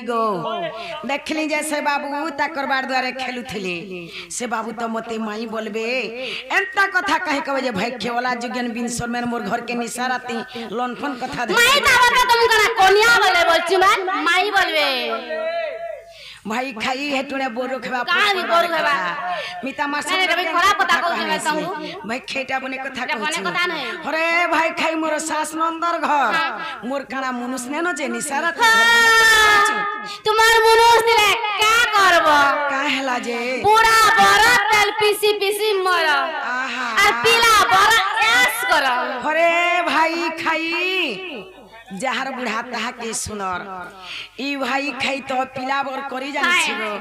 गो देखली जे से बाबू ताकर बार द्वारे खेलुथिले से बाबू तो मते माई बोलबे एंता कथा कहे कबे जे भाई खेवला जुगन बिन सरमेन मोर घर के निसाराती लोनफोन कथा दे माई दावा तुम कना कोनिया बोले बोलची माई बोलबे भाई खाई हेटुने बोरो खबा का भी बोरो खबा मिता मार से रे खरा पता को के कहू भाई खेटा बने कथा बने कथा नहीं अरे भाई खाई मोर सास नंदर घर मोर काना मुनुस ने न जे निसारात तुम्हार मुनुस दिले का करबो का हला जे पूरा बरा तेल पीसी पीसी मर आहा और पीला बरा ऐस कर अरे भाई खाई जहर बुढ़ा ताहा के सुनर ई भाई खाई तो पिला बर करी जानी छिगो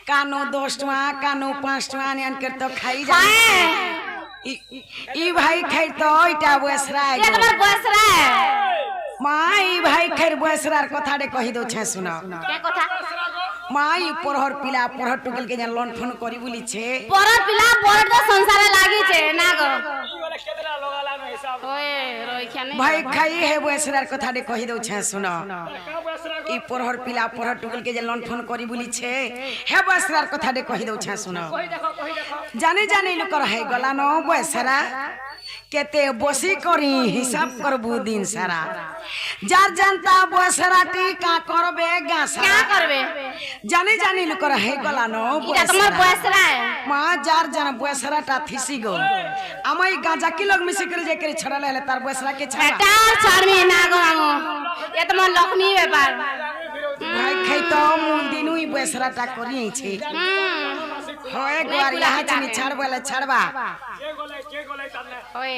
कानो 10 टका कानो 5 टका ने अनकर तो खाई जानी ई भाई खाई तो इटा बसरा ये तुम्हार बसरा माई भाई खैर बसरार कथा दे कहि दो छे सुनो के कथा माई परहर पिला परहर टुकल के जन लोन फोन करी बोली छे परहर पिला परहर तो संसार लागी छे ना गो ओए रोई खाने भाई खाई है बसरार कथा दे कहि दो छे सुनो ई परहर पिला परहर टुकल के जन लोन फोन करी बोली छे हे बसरार कथा दे कहि दो छे सुनो जाने जाने लुकर है गला न बसरा केते बसी करी हिसाब करबू दिन सारा जार जनता बसराटी का करबे गासा क्या करबे जाने जाने लुकर है गला न इटा तुम्हार बसरा मां जार जन बसराटा थिसी गो आमई गांजा की लोग मिसे करे जे करे छड़ा ले तार बसरा के छड़ा बेटा छड़मी ना गो मामो ये तो मन लक्ष्मी व्यापार भाई खाई तो मुन दिनु ई बसराटा करी छी होए ग्वार यहाँ चनी छड़बले छड़बा ओए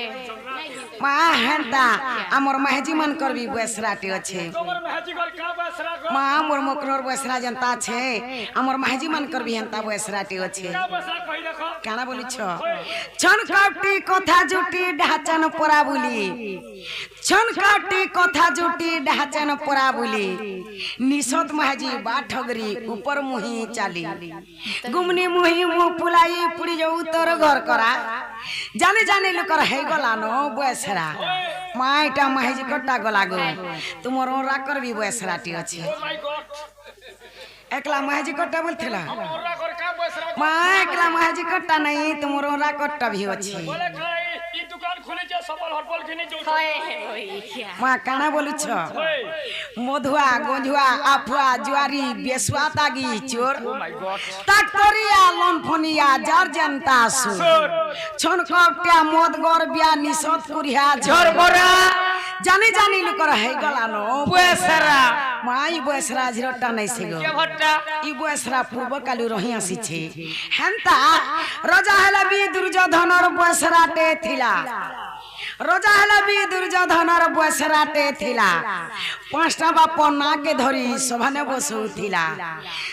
मां हंता हमर महजी मन करबी बसराटी अछि मां मोर मकरोर बसरा जनता छे हमर महजी मन करबी हंता बसराटी अछि काना बोली छ छन काटी कथा जुटी ढाचन पोरा बुली छन काटी कथा जुटी ढाचन पोरा बुली निसत महजी बाठगरी ऊपर मुही चाली गुमनी मुही मुह पुलाई पुड़ी जो उतर घर करा जाने जाने लोकर है गला नो बसरा माइटा महजी कट्टा गला गो तुमर रा करबी बसराटी अछि एकला महजी कट्टा बोलथिला मां एकला महजी कट्टा नहीं तुमर रा कट्टा भी अछि मां काना बोलु छ मधुआ गोंझुआ आफुआ जुआरी बेसुआ तागी चोर ताकतरिया लोनफोनिया जर जनता सु छन कट्या मद गोर बिया निसत कुरिया झर बरा जाने जाने लुकर है गला नो बसरा माई बसरा झरटा नै सिगो के भट्टा ई बसरा पूर्व कालु रही आसी छे हेंता राजा हला बी दुर्योधनर बसराटे थिला राजा हला बी दुर्योधनर बसराटे थिला पांचटा बाप ना के धरी सभाने बसु थिला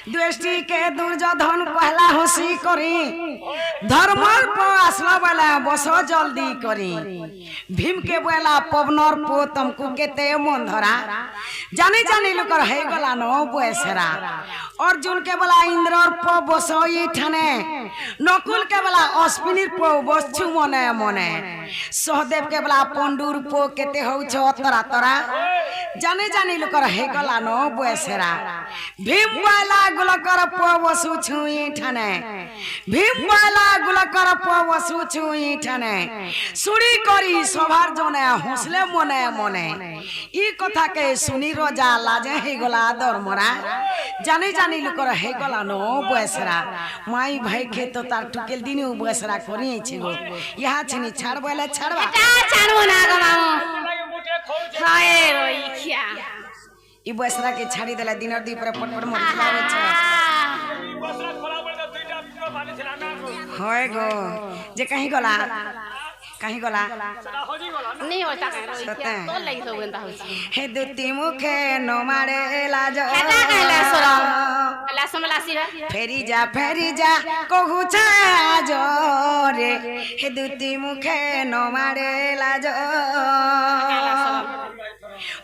द्वेष्टि के दुर्योधन कहला हसी करी धर्मर प आसला वाला बसो जल्दी करी भीम के बोला पवनर पो तुमको केते मन धरा जाने जाने लुकर है गला नो बसरा अर्जुन के बोला इंद्रर प बसो ई ठाने नकुल के बोला अश्विनीर प बसछु मने मने सहदेव के बोला पंडुर पो केते हौ छ तरा तरा जाने जाने लुकर है गला नो बसरा भीम वाला गुलकर प बसु छुई ठाने भीम वाला गुलकर प बसु छुई ठाने सुड़ी करी सभार जने हौसले मने मने ई कथा के सुनी रोजा लाजे हे गला दरमरा जाने जाने लुकर है गला नो बसरा माई भाई के तो तार टुकेल दिनु बसरा करी छिगो यहाँ छनी छाड़बले छाड़बा छाड़बो ना गो मामो हाय रोई खिया ई बसरा के छाड़ी देला दिनर दी पर पटपट मर खावे छ बसरा खोला बोल त दुईटा वीडियो बानी छला ना होय गो जे कहीं गला कहीं गला नहीं होता है तो लई तो गंदा हो हे दुती मुखे नो मारे लाज हेटा कहला सोरा ला समलासी फेरी जा कहू छा जोरे हे दुती मुखे नो मारे लाज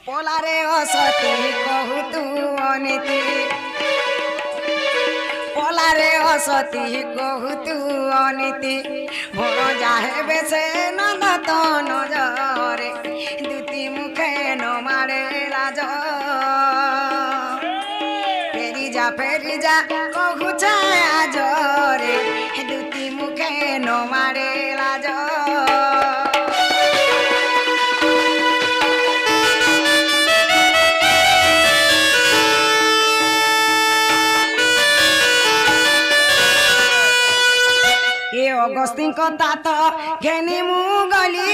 पोला रे असती कहू तू अनिति पोला रे असती कहू तू अनिति भोर जाहे बेसे नंद तो नजरे दुती मुखे नो मारे लाज ফেরি যা কহুছে আজরে দুটি মুখে নো মারে লাজ এ অগস্তিন কথা তো ঘেনি মু গলি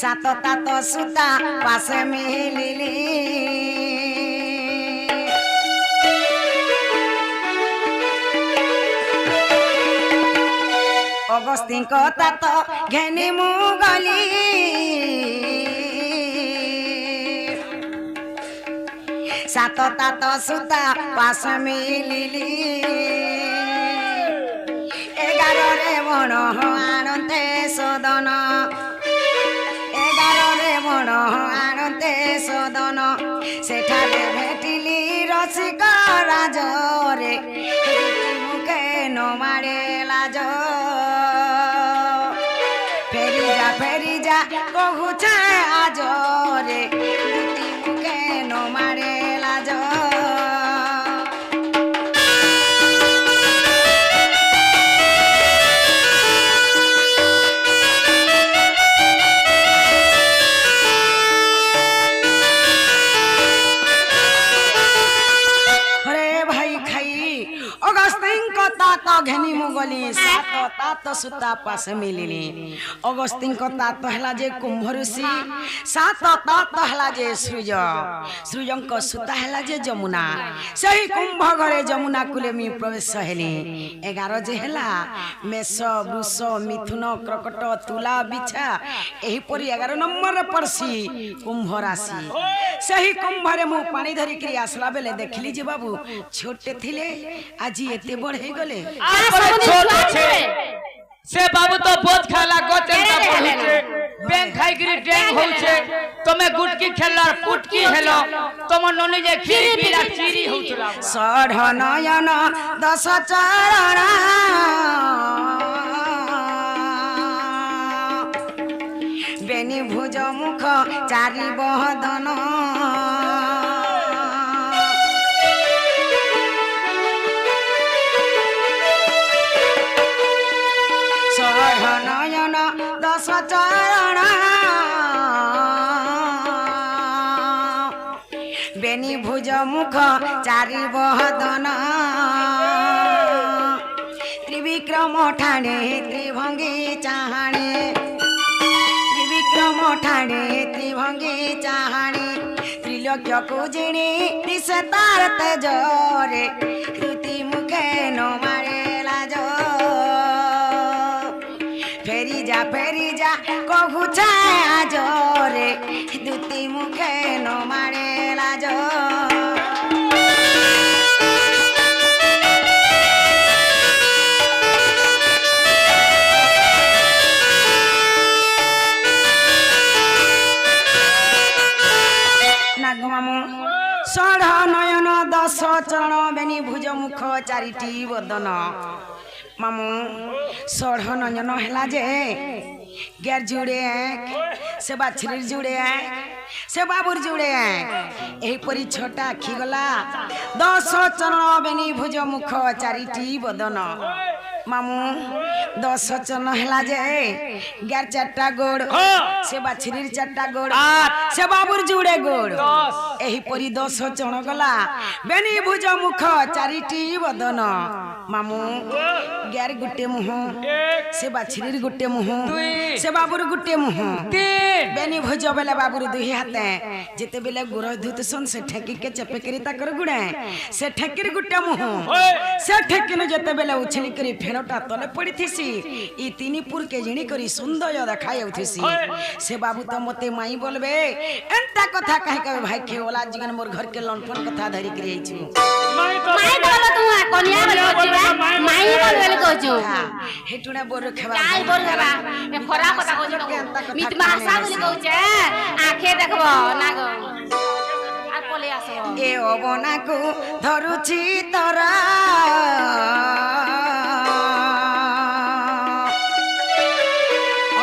সাত তাত সুতা পাশে মিলিলি অগস্তিন কথা তো ঘেনি মু গলি সাত তাত সুতা পাশে মিলিলি 11 বন আনন্তে সদন 11 বন আনন্তে সদন সেঠারে ভেটিলি রসিক রাজরে মুখে নমারে লাজ ফেরি যা কহুছে আজরে মুখে নমারে লাজ ঘেনি মুগলি সাত তাত সুতা পাশে মিলিলি অগস্তিন কথা তো হেলা যে কুম্ভ ঋষি সাত তাত হেলা যে সূর্যঙ্ক সুতা হেলা যে যমুনা সেই কুম্ভ ঘরে যমুনা কুলে মি প্রবেশ হেলি 11 যে হেলা মেষ বৃষ মিথুন কর্কট তুলা বিছা এহিপরি 11 নম্বর পড়ছি কুম্ভ রাশি সেই কুম্ভরে মু পানি ধরি করি আসলা বেলে দেখলি যে বাবু ছোটে থিলে আজি এতে বড় হয়ে গলে से बाबू तो बहुत खेला गोचंता पहुंचे बैंक खाई गिरी ड्रैंग होचे तमे गुटकी खेलर पुटकी हेलो तम ननी जे खीरी पीला चीरी होचला सढ़ नयन 10 चरण बेनी भुज मुख चारि बहदन নয়ন 10 চরণ বেনি ভুজ মুখ চারি বহদন ত্রিবিক্রম ঠাণে ত্রিভঙ্গি চাহাণে ত্রিবিক্রম ঠাণে ত্রিভঙ্গি চাহাণে ত্রিলোক্যকু জিণি দিশে তার তেজরে দুটি মুখে নমারে লাজ ফেরি যা কহুছে আজরে দুটি মুখে নমারে লাজ নাগমামু ষড় নয়ন 10 চরণ বেনি ভুজ মুখ চারিটি বদন মামু ষড় নয়ন হেলা যে গের জুড়ে সে বাছরির জুড়ে সে বাবুর জুড়ে এইপরি ছটা আখি গলা 10 চরণ বেনি ভুজ মুখ চারিটি বদন মামু 10 চরণ হেলা যে গের 4টা গোড় সে বাছরির 4টা গোড় সে বাবুর জুড়ে গোড় এইপরি 10 চরণ গলা বেনি ভুজ মুখ চারিটি বদন মামু গের গুটে মুহ সে বাছরির গুটে মুহ সে বাবুর গুটে মুহ বেনি ভুজ বেলে বাবুর দুই হাতে যেতে বেলে গুড় ধুতসন সে ঠেকি কে চেপে করি তাকর গুড়ে সে ঠেকির গুটে মুহ সে ঠেকিনু যেতে বেলে উছলি করি ফেরটা তলে পড়িথিসি ই তিনি পুর কে জিনি করি সুন্দর দেখাই উঠিসি সে বাবু তো মতে মাই বলবে এন্তা কথা কাহে কবে ভাই কে ওলা জিগন মোর ঘর के लंठन कथा धरि करी आइछु माई बोलो तू कन्या बोलो छिबा माई बोलो कहछु हेटुना बोर खेबा काई बोर खेबा ए खरा कथा कहछु मित भाषा बोली कहछे आखे देखबो ना गो आ पले आसो ए ओबना को धरुछि तोरा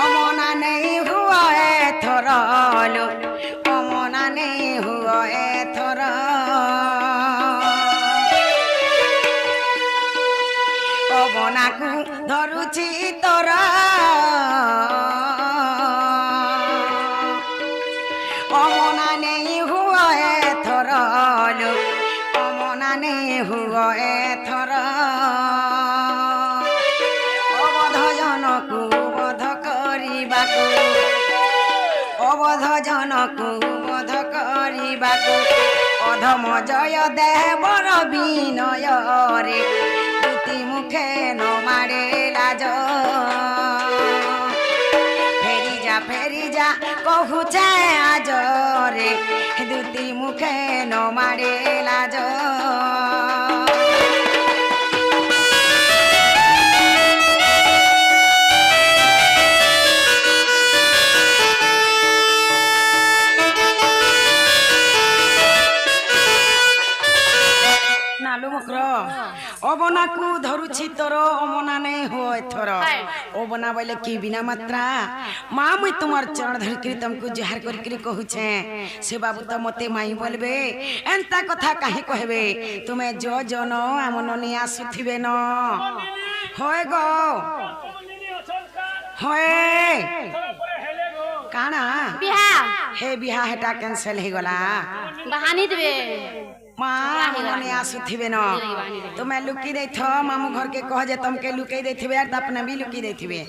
अमना नहीं हुआ है थोरा लो अमना ने हुआ एथर अमना को धरुची तोरा अमना नहीं हुआ एथर लो अमना नहीं हुआ एथर अवध जनकु बध करिबाकु अवध जनकु बध करिबाकु अधम जय देवर विनय रे दुति मुखे न मारे लाज फेरी जा कहूचे आज रे दुति मुखे न मारे लाज अबना को धरुछि तोर अमना नहीं हो एथर अबना बोले की बिना मात्रा माँ मुई तुम्हार चरण धरिक तुमको जुहार करी कहूचे से बाबू तो मते माई बोलबे एंता कथा काहे कहबे तुम्हें जो जन आम ननी आसुथिबे न होय गो होय काना बिहा हे बिहा हेटा कैंसिल हे गला बहानी देबे माँ मने आसुथिबे न तुम्हें लुकी देथ मामू घर के कह जे तुमके लुकई देथिबे और अपने भी लुकी देथिबे